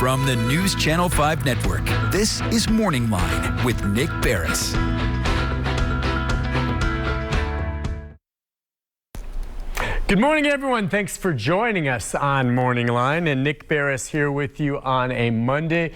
From the News Channel 5 Network, this is Morning Line with Nick Barris. Good morning, everyone. Thanks for joining us on Morning Line. And Nick Barris here with you on a Monday.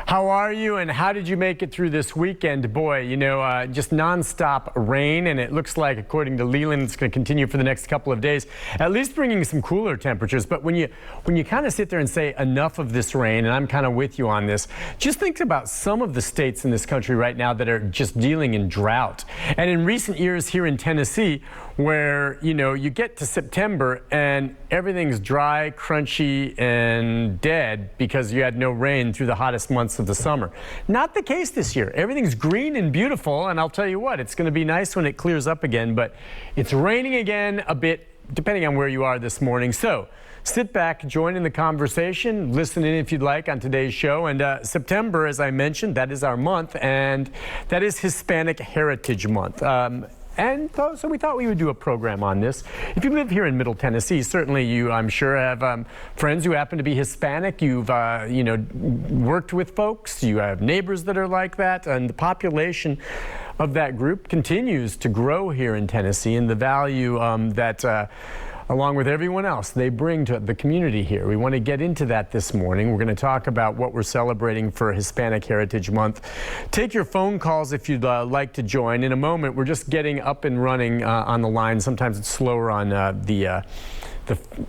How are you and how did you make it through this weekend? Boy, you know, just nonstop rain, and it looks like, according to Leland, it's going to continue for the next couple of days, at least bringing some cooler temperatures. But when you kind of sit there and say enough of this rain, and I'm kind of with you on this, just think about some of the states in this country right now that are just dealing in drought. And in recent years here in Tennessee, where, you know, you get to September and everything's dry, crunchy, and dead because you had no rain through the hottest months of the summer. Not the case this year. Everything's green and beautiful, and I'll tell you what, it's going to be nice when it clears up again, but it's raining again a bit, depending on where you are this morning. So sit back, join in the conversation, listen in if you'd like on today's show. And September, as I mentioned, that is our month, and that is Hispanic Heritage Month. So we thought we would do a program on this. If you live here in Middle Tennessee, certainly you, I'm sure, have friends who happen to be Hispanic. You've, you know, worked with folks. You have neighbors that are like that. And the population of that group continues to grow here in Tennessee, and the value that along with everyone else they bring to the community here. We want to get into that this morning. We're going to talk about what we're celebrating for Hispanic Heritage Month. Take your phone calls if you'd like to join. In a moment, we're just getting up and running on the line. Sometimes it's slower on the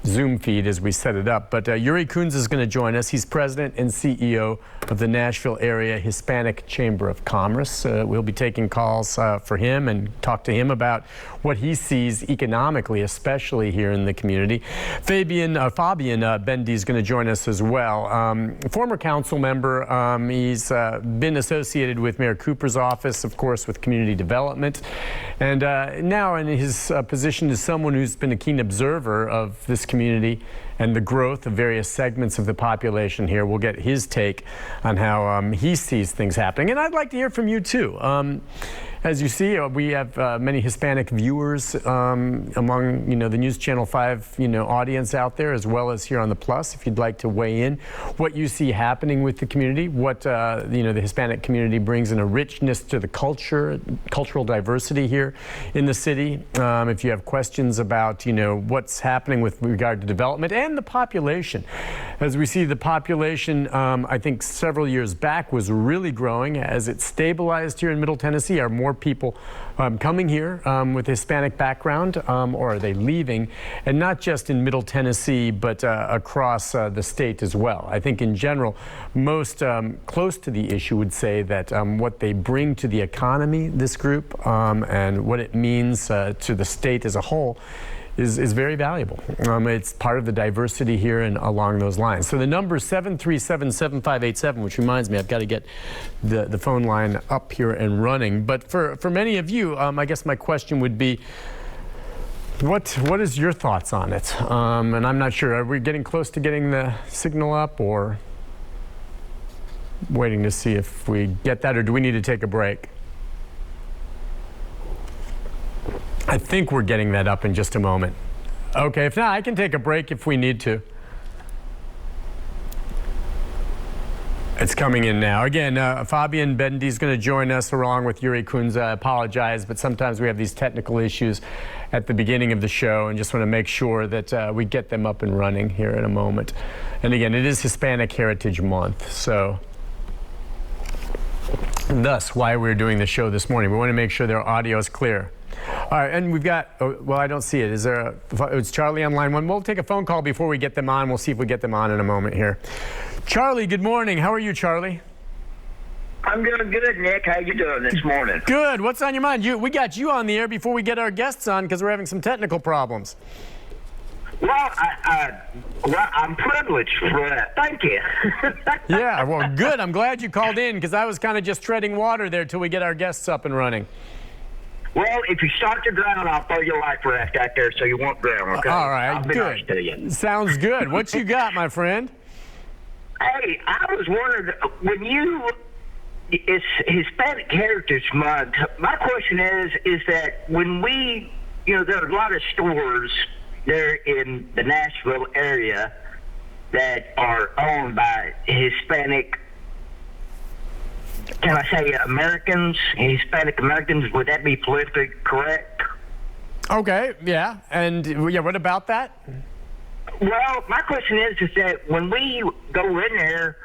Zoom feed as we set it up. But Yuri Cunza is going to join us. He's president and CEO of the Nashville Area Hispanic Chamber of Commerce. We'll be taking calls for him and talk to him about what he sees economically, especially here in the community. Fabian Bedne is going to join us as well. Former council member. He's been associated with Mayor Cooper's office, of course, with community development. And now in his position as someone who's been a keen observer of this community and the growth of various segments of the population here. We'll get his take on how he sees things happening. And I'd like to hear from you too. As you see, we have many Hispanic viewers among, you know, the News Channel 5, you know, audience out there, as well as here on the Plus. If you'd like to weigh in, what you see happening with the community, what you know, the Hispanic community brings in a richness to the cultural diversity here in the city. If you have questions about, you know, what's happening with regard to development and the population, as we see the population, I think several years back was really growing. As it stabilized here in Middle Tennessee, are more people coming here with Hispanic background, or are they leaving? And not just in Middle Tennessee, but across the state as well. I think in general, most close to the issue would say that what they bring to the economy, this group, and what it means to the state as a whole is very valuable. It's part of the diversity here and along those lines. So the number is 737-7587, which reminds me, I've got to get the phone line up here and running. But for many of you, I guess my question would be, what is your thoughts on it? And I'm not sure, are we getting close to getting the signal up, or waiting to see if we get that, or do we need to take a break? I think we're getting that up in just a moment. Okay, if not, I can take a break if we need to. It's coming in now. Again, Fabian Bedne is going to join us along with Yuri Cunza. I apologize, but sometimes we have these technical issues at the beginning of the show, and just want to make sure that we get them up and running here in a moment. And again, it is Hispanic Heritage Month, so thus why we're doing the show this morning. We want to make sure their audio is clear. All right, and we've got, well, I don't see it. Is there it's Charlie on line one. We'll take a phone call before we get them on. We'll see if we get them on in a moment here. Charlie, good morning. How are you, Charlie? I'm doing good, Nick. How you doing this morning? Good. What's on your mind? We got you on the air before we get our guests on because we're having some technical problems. Well, I'm privileged for that. Thank you. Yeah, well, good. I'm glad you called in because I was kind of just treading water there till we get our guests up and running. Well, if you start to drown, I'll throw your life raft out there so you won't drown, okay? All right, I'll be good. nice to you. Sounds good. What you got, my friend? Hey, I was wondering, it's Hispanic Heritage Month. My question is that when we, you know, there are a lot of stores there in the Nashville area, that are owned by Hispanic, can I say Americans, Hispanic Americans? Would that be politically correct? Okay, yeah. And yeah, what about that? Well, my question is that when we go in there,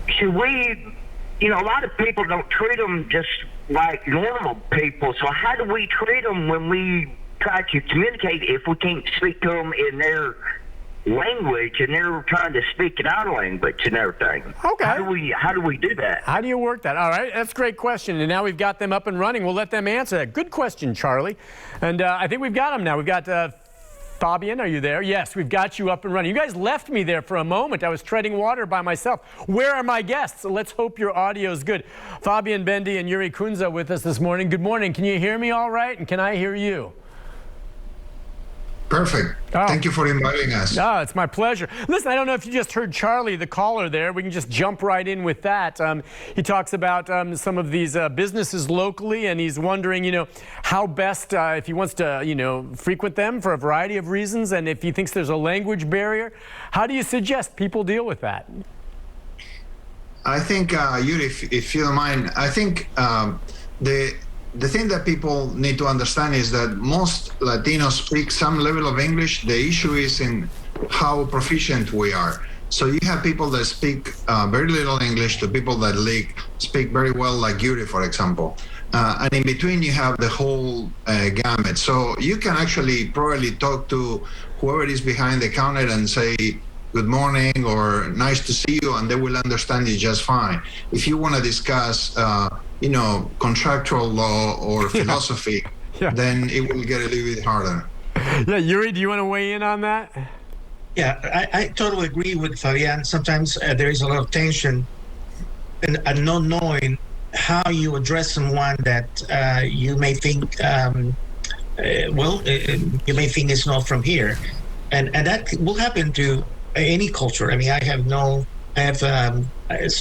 should we, a lot of people don't treat them just like normal people. So how do we treat them when we try to communicate if we can't speak to them in their language and they're trying to speak in our language and everything? Okay. How do we do that? How do you work that? All right, that's a great question. And now we've got them up and running. We'll let them answer that. Good question, Charlie. And I think we've got them now. We've got Fabian, are you there? Yes, we've got you up and running. You guys left me there for a moment. I was treading water by myself. Where are my guests? So let's hope your audio is good. Fabian, Bedne, and Yuri Cunza with us this morning. Good morning. Can you hear me all right? And can I hear you? Perfect. Oh. Thank you for inviting us. Oh, it's my pleasure. Listen, I don't know if you just heard Charlie, the caller there. We can just jump right in with that. He talks about some of these businesses locally, and he's wondering, how best, if he wants to, frequent them for a variety of reasons, and if he thinks there's a language barrier. How do you suggest people deal with that? I think, Yuri, if you don't mind, I think the thing that people need to understand is that most Latinos speak some level of English. The issue is in how proficient we are. So you have people that speak very little English to people that speak very well, like Yuri, for example. And in between, you have the whole gamut. So you can actually probably talk to whoever is behind the counter and say, good morning or nice to see you, and they will understand you just fine. If you want to discuss contractual law or philosophy, then it will get a little bit harder. Yeah, Yuri, do you want to weigh in on that? Yeah, I totally agree with Fabian. Sometimes there is a lot of tension and not knowing how you address someone that you may think, you may think is not from here. And that will happen to any culture. I mean, I have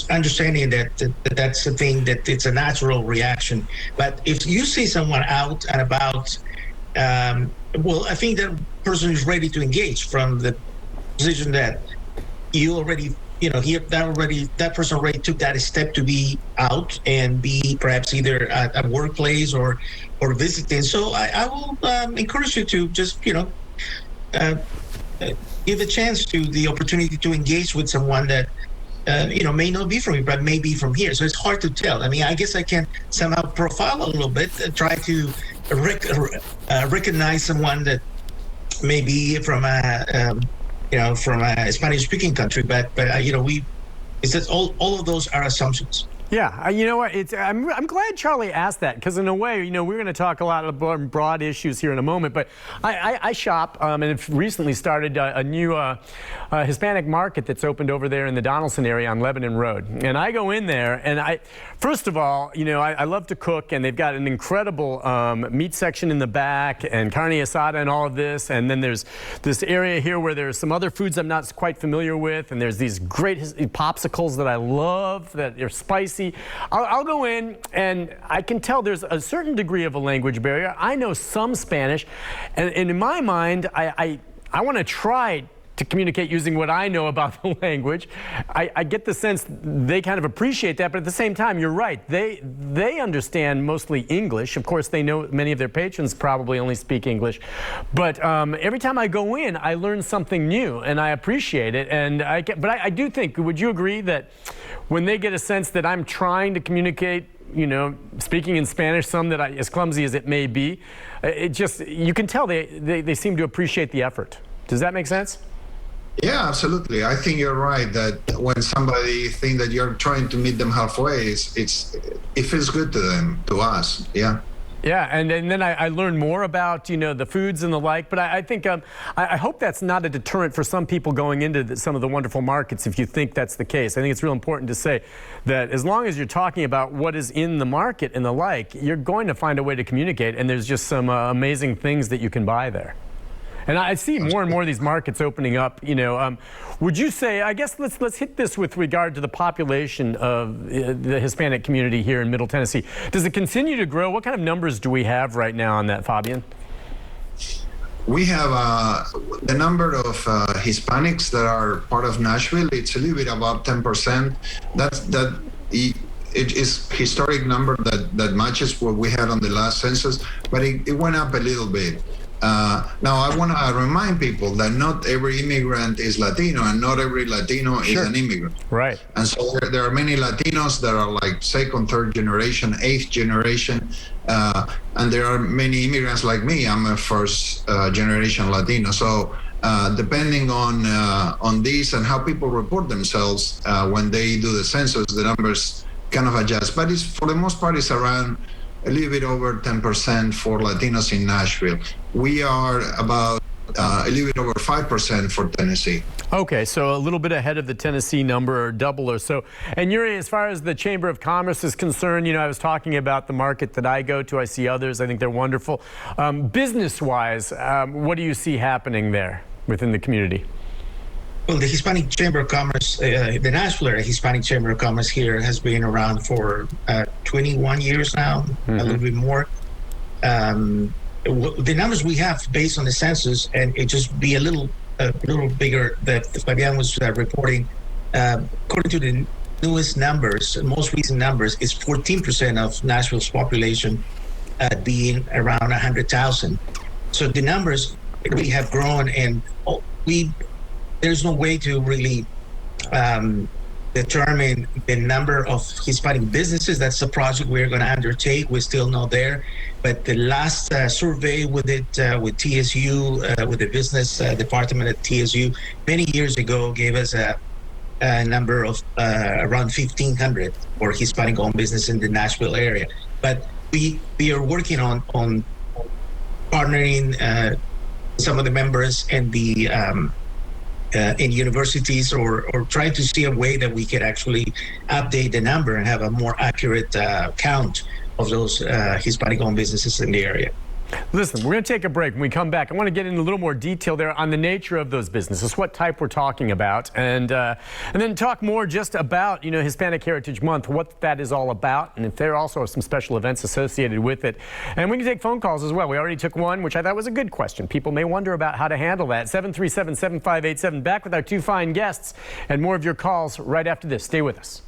understanding that that's the thing, that it's a natural reaction. But if you see someone out and about, I think that person is ready to engage from the position that you already, that person already took that step to be out and be perhaps either at workplace or visiting. So I will encourage you to just, give a chance to the opportunity to engage with someone that may not be from here, but may be from here. So it's hard to tell. I mean, I guess I can somehow profile a little bit, try to recognize someone that may be from a Spanish-speaking country. But it's just all of those are assumptions. Yeah, you know what? I'm glad Charlie asked that, because in a way, we're going to talk a lot about broad issues here in a moment. But I shop and have recently started a new Hispanic market that's opened over there in the Donaldson area on Lebanon Road. And I go in there, and first of all, I love to cook, and they've got an incredible meat section in the back and carne asada and all of this. And then there's this area here where there's some other foods I'm not quite familiar with, and there's these great popsicles that I love that are spicy. I'll go in, and I can tell there's a certain degree of a language barrier. I know some Spanish, and in my mind, I want to try to communicate using what I know about the language. I get the sense they kind of appreciate that, but at the same time, you're right. They understand mostly English. Of course, they know many of their patrons probably only speak English. But every time I go in, I learn something new, and I appreciate it. But I do think, would you agree that when they get a sense that I'm trying to communicate, speaking in Spanish, as clumsy as it may be, you can tell they seem to appreciate the effort. Does that make sense? Yeah, absolutely. I think you're right that when somebody thinks that you're trying to meet them halfway, it feels good to them, to us. Yeah. Yeah, and then I learned more about, the foods and the like, but I think, I hope that's not a deterrent for some people going into some of the wonderful markets if you think that's the case. I think it's real important to say that as long as you're talking about what is in the market and the like, you're going to find a way to communicate, and there's just some amazing things that you can buy there. And I see more and more of these markets opening up. Would you say, I guess let's hit this with regard to the population of the Hispanic community here in Middle Tennessee. Does it continue to grow? What kind of numbers do we have right now on that, Fabian? we have the number of Hispanics that are part of Nashville. It's a little bit above 10%. It is historic number that matches what we had on the last census, but it went up a little bit. Now, I want to remind people that not every immigrant is Latino, and not every Latino is an immigrant. Right. And so there are many Latinos that are like second, third generation, eighth generation, and there are many immigrants like me. I'm a first generation Latino. So depending on this and how people report themselves when they do the census, the numbers kind of adjust. But it's, for the most part, it's around a little bit over 10% for Latinos in Nashville. We are about a little bit over 5% for Tennessee. Okay, so a little bit ahead of the Tennessee number, or double or so. And Yuri, as far as the Chamber of Commerce is concerned, you know, I was talking about the market that I go to. I see others. I think they're wonderful. Business-wise, what do you see happening there within the community? Well, the Hispanic Chamber of Commerce, the Nashville Hispanic Chamber of Commerce here has been around for 21 years now, a little bit more. The numbers we have based on the census, and it just be a little bigger that Fabian was reporting, according to the newest numbers, most recent numbers, is 14% of Nashville's population being around 100,000. So the numbers really have grown, and there's no way to really determine the number of Hispanic businesses. That's the project we're going to undertake. We're still not there. But the last survey with TSU, with the business department at TSU, many years ago, gave us a number of around 1,500 for Hispanic-owned business in the Nashville area. But we are working on partnering some of the members and the in universities, or try to see a way that we could actually update the number and have a more accurate count of those Hispanic-owned businesses in the area. Listen, we're going to take a break. When we come back, I want to get into a little more detail there on the nature of those businesses, what type we're talking about, and then talk more just about, you know, Hispanic Heritage Month, what that is all about, and if there also are some special events associated with it. And we can take phone calls as well. We already took one, which I thought was a good question. People may wonder about how to handle that. 737-7587. Back with our two fine guests and more of your calls right after this. Stay with us.